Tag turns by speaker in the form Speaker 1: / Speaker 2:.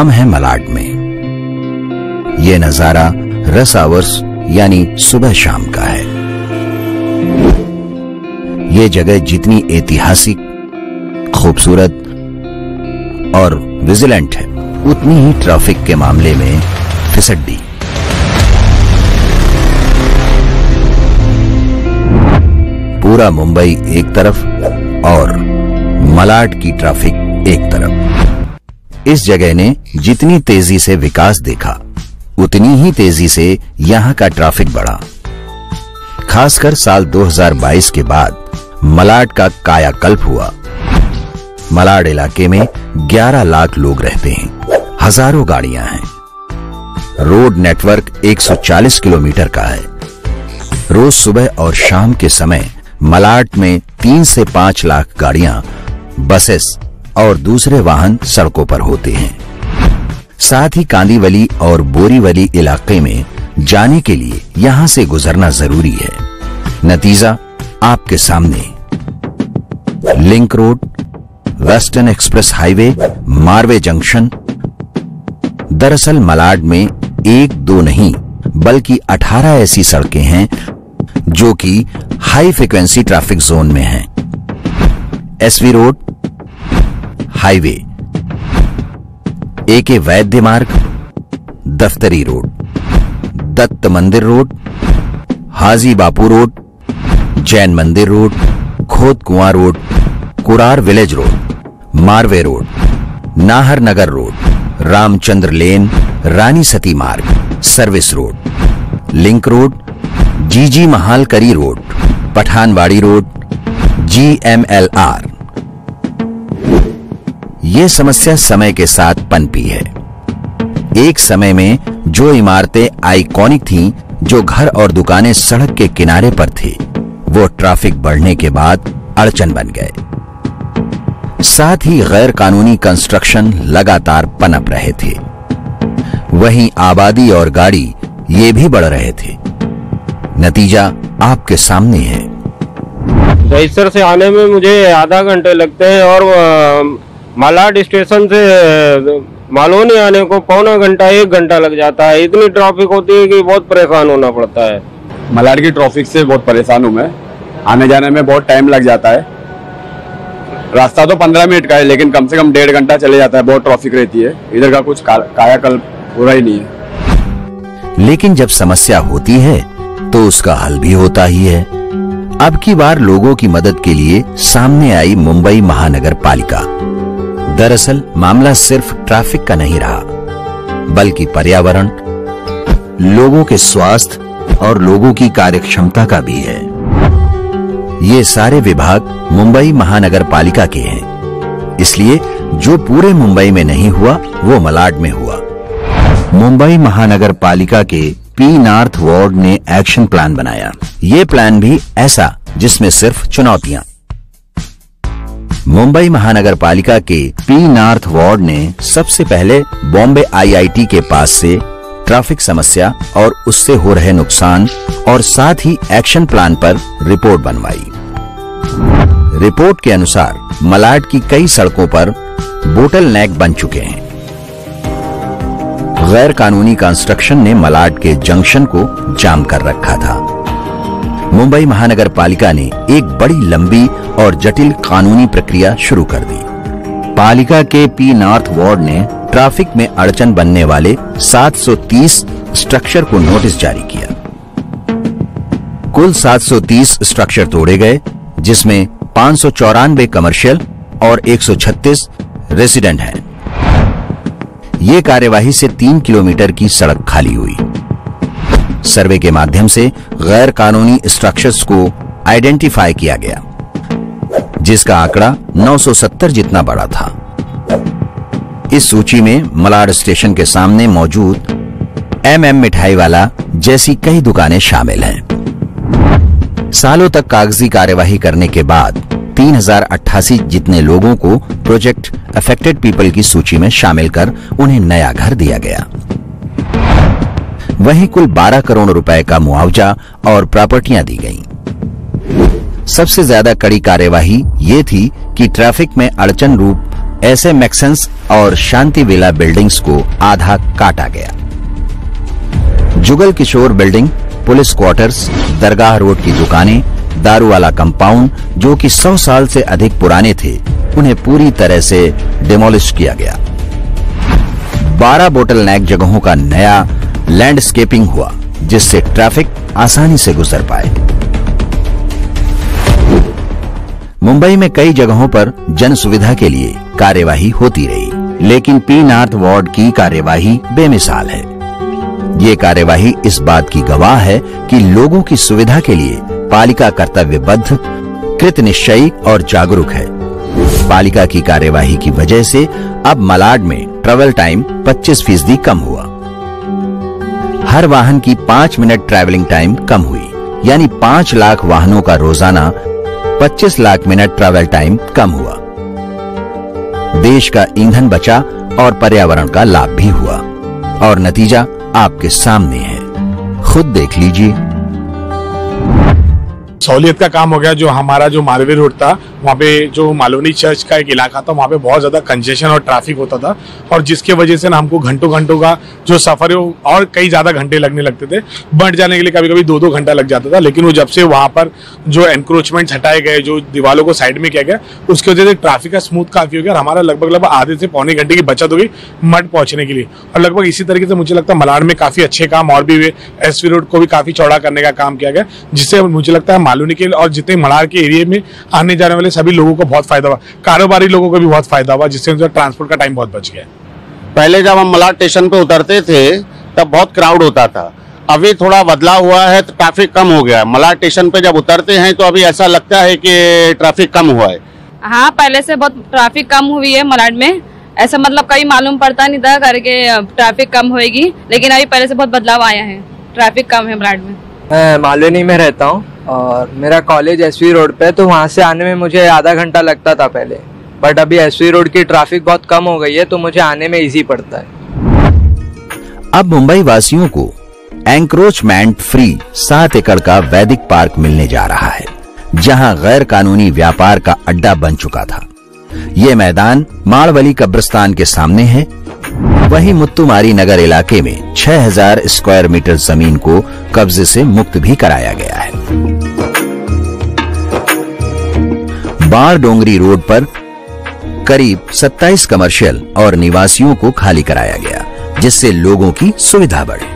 Speaker 1: हम हैं मलाड में। ये नजारा रस आवर्स यानी सुबह शाम का है। ये जगह जितनी ऐतिहासिक, खूबसूरत और विजिलेंट है, उतनी ही ट्रैफिक के मामले में फिसड्डी। पूरा मुंबई एक तरफ और मलाड की ट्रैफिक एक तरफ। इस जगह ने जितनी तेजी से विकास देखा, उतनी ही तेजी से यहां का ट्रैफिक बढ़ा। खासकर साल 2022 के बाद मलाड का कायाकल्प हुआ। मलाड इलाके में 11 लाख लोग रहते हैं, हजारों गाड़ियां हैं। रोड नेटवर्क 140 किलोमीटर का है। रोज सुबह और शाम के समय मलाड में 3 से 5 लाख गाड़ियां, बसेस और दूसरे वाहन सड़कों पर होते हैं। साथ ही कांदीवली और बोरीवली इलाके में जाने के लिए यहां से गुजरना जरूरी है। नतीजा आपके सामने। Link road, western express highway, Marve junction. दरअसल मलाड में 1-2 नहीं बल्कि 18 ऐसी सड़कें हैं जो कि हाई फ्रीक्वेंसी ट्रैफिक जोन में हैं। एसवी रोड, हाईवे, एके वैद्य मार्ग, दफ्तरी road, Datta Mandir road, Haji Bapu road, Jain Mandir road, Khot Kuan road, Kurar village road, Marve road, Nahar Nagar road, Ramchandra lane, Rani Sati Marg, service road, link road, जीजी महाल करी रोड, पठानवाड़ी रोड, GMLR। ये समस्या समय के साथ पनपी है। एक समय में जो इमारतें आइकॉनिक थीं, जो घर और दुकानें सड़क के किनारे पर थे, वो ट्रैफिक बढ़ने के बाद अड़चन बन गए। साथ ही गैर कानूनी कंस्ट्रक्शन लगातार पनप रहे थे। वहीं आबादी और गाड़ी ये भी बढ़ रहे थे। नतीजा आपके सामने है।
Speaker 2: दहीसर से आने में मुझे आधा घंटे लगते हैं और मलाड स्टेशन से मालूनी आने को पौना घंटा 1 घंटा लग जाता है। इतनी ट्रैफिक होती है कि बहुत परेशान होना पड़ता है।
Speaker 3: मलाड की ट्रैफिक से बहुत परेशान हूँ मैं। आने जाने में बहुत टाइम लग जाता है। रास्ता तो 15 मिनट का है, लेकिन कम से कम 1.5 घंटा चले जाता है। बहुत ट्रैफिक रहती है। इधर का कुछ कायाकल्प हो रहा ही नहीं है।
Speaker 1: लेकिन जब समस्या होती है तो उसका हल भी होता ही है। अब की बार लोगों की मदद के लिए सामने आई मुंबई महानगर पालिका। दरअसल मामला सिर्फ ट्रैफिक का नहीं रहा, बल्कि पर्यावरण, लोगों के स्वास्थ्य और लोगों की कार्यक्षमता का भी है। ये सारे विभाग मुंबई महानगर पालिका के हैं, इसलिए जो पूरे मुंबई में नहीं हुआ वो मलाड में हुआ। मुंबई महानगर पालिका के पी नॉर्थ वार्ड ने एक्शन प्लान बनाया। ये प्लान भी ऐसा जिसमें सिर्फ चुनौतियां। मुंबई महानगर पालिका के पी नॉर्थ वार्ड ने सबसे पहले बॉम्बे IIT के पास से ट्रैफिक समस्या और उससे हो रहे नुकसान और साथ ही एक्शन प्लान पर रिपोर्ट बनवाई। रिपोर्ट के अनुसार मलाड की कई सड़कों पर बोटल नेक बन चुके हैं। गैर कानूनी कंस्ट्रक्शन ने मलाड के जंक्शन को जाम कर रखा था। मुंबई महानगर पालिका ने एक बड़ी लंबी और जटिल कानूनी प्रक्रिया शुरू कर दी। पालिका के पी नॉर्थ वार्ड ने ट्रैफिक में अड़चन बनने वाले 730 स्ट्रक्चर को नोटिस जारी किया। कुल 730 स्ट्रक्चर तोड़े गए, जिसमें 594 कमर्शियल और 136 रेसिडेंट हैं। ये कार्यवाही से 3 किलोमीटर की सड़क खाली हुई। सर्वे के माध्यम से गैर कानूनी स्ट्रक्चर्स को आइडेंटिफाई किया गया, जिसका आंकड़ा 970 जितना बड़ा था। इस सूची में मलाड स्टेशन के सामने मौजूद MM मिठाई वाला जैसी कई दुकानें शामिल हैं। सालों तक कागजी कार्यवाही करने के बाद 3088 जितने लोगों को प्रोजेक्ट अफेक्टेड पीपल की सूची में शामिल कर उन्हें नया घर दिया गया। वहीं कुल 12 करोड़ रुपए का मुआवजा और प्रॉपर्टियां दी गईं। सबसे ज्यादा कड़ी कार्यवाही ये थी कि ट्रैफिक में अड़चन रूप ऐसे मैक्सेंस और शांति विला बिल्डिंग्स को आधा काटा गया। Jugal Kishore building, police quarters, दरगाह रोड की दुकानें, दारू वाला कंपाउंड जो कि 100 साल से अधिक पुराने थे, उन्हें पूरी तरह से डिमोलिश किया गया। 12 बोटलनेक जगहों का नया लैंडस्केपिंग हुआ जिससे ट्रैफिक आसानी से गुजर पाए। मुंबई में कई जगहों पर जन सुविधा के लिए कार्यवाही होती रही, लेकिन पी नॉर्थ वार्ड की कार्यवाही बेमिसाल है। ये कार्यवाही इस बात की गवाह है कि लोगों की सुविधा के लिए पालिका कर्तव्यबद्ध, कृतनिश्चयी और जागरूक है। पालिका की कार्यवाही की वजह से अब मलाड में ट्रैवल टाइम 25% कम हुआ। हर वाहन की 5 मिनट ट्रैवलिंग टाइम कम हुई, यानी 5 लाख वाहनों का रोजाना 25 लाख मिनट ट्रैवल टाइम कम हुआ। देश का ईंधन बचा और पर्यावरण का लाभ भी हुआ, और नतीजा आपके सामने है, खुद देख लीजिए।
Speaker 4: सहूलियत का काम हो गया। जो हमारा जो मालवीय रोड था, वहाँ पे जो मालवनी चर्च का एक इलाका था, वहाँ पे बहुत ज्यादा कंजेशन और ट्रैफिक होता था, और जिसके वजह से ना हमको घंटों घंटों का जो सफर है और कई ज्यादा घंटे लगने लगते थे। बंट जाने के लिए कभी कभी 2-2 घंटा लग जाता था। लेकिन वो जब से वहाँ पर जो एनक्रोचमेंट हटाए गए, जो दीवारों को साइड में किया गया, उसकी वजह से ट्रैफिक का स्मूथ काफी हो गया। हमारा लगभग आधे से पौने घंटे की बचत हो गई मठ पहुंचने के लिए। और लगभग इसी तरीके से मुझे लगता है मलाड में काफी अच्छे काम और भी हुए। एसवी रोड को भी काफी चौड़ा करने का काम किया गया, जिससे मुझे लगता है मालवनी के और जितने मलाड के एरिया में आने जाने वाले सभी लोगों को बहुत फायदा हुआ, कारोबारी लोगों को भी बहुत फायदा हुआ, जिससे उनका ट्रांसपोर्ट का टाइम बहुत बच गया।
Speaker 5: पहले जब हम मलाड स्टेशन पे उतरते थे तब बहुत क्राउड होता था। अभी थोड़ा बदलाव हुआ है तो ट्रैफिक कम हो गया। मलाड स्टेशन पे जब उतरते हैं तो अभी ऐसा लगता है कि ट्रैफिक कम हुआ है।
Speaker 6: हाँ, पहले से बहुत ट्रैफिक कम हुई है मलाड में। ऐसा मतलब कहीं मालूम पड़ता नहीं था करके ट्रैफिक कम होएगी, लेकिन अभी पहले से बहुत बदलाव आया है, ट्रैफिक कम है मलाड में।
Speaker 7: मैं मालवनी में रहता हूँ और मेरा कॉलेज एसवी रोड पे, तो वहाँ से आने में मुझे आधा घंटा लगता था पहले, बट अभी एसवी रोड की ट्रैफिक बहुत कम हो गई है, तो मुझे आने में इजी पड़ता है।
Speaker 1: अब मुंबई वासियों को एंक्रोचमेंट फ्री 7 एकड़ का वैदिक पार्क मिलने जा रहा है, जहां गैर कानूनी व्यापार का अड्डा बन चुका था। ये मैदान माड़वली कब्रिस्तान के सामने है। वहीं मुत्तुमारी नगर इलाके में 6000 स्क्वायर मीटर जमीन को कब्जे से मुक्त भी कराया गया है। बाढ़ डोंगरी रोड पर करीब 27 कमर्शियल और निवासियों को खाली कराया गया, जिससे लोगों की सुविधा बढ़ी।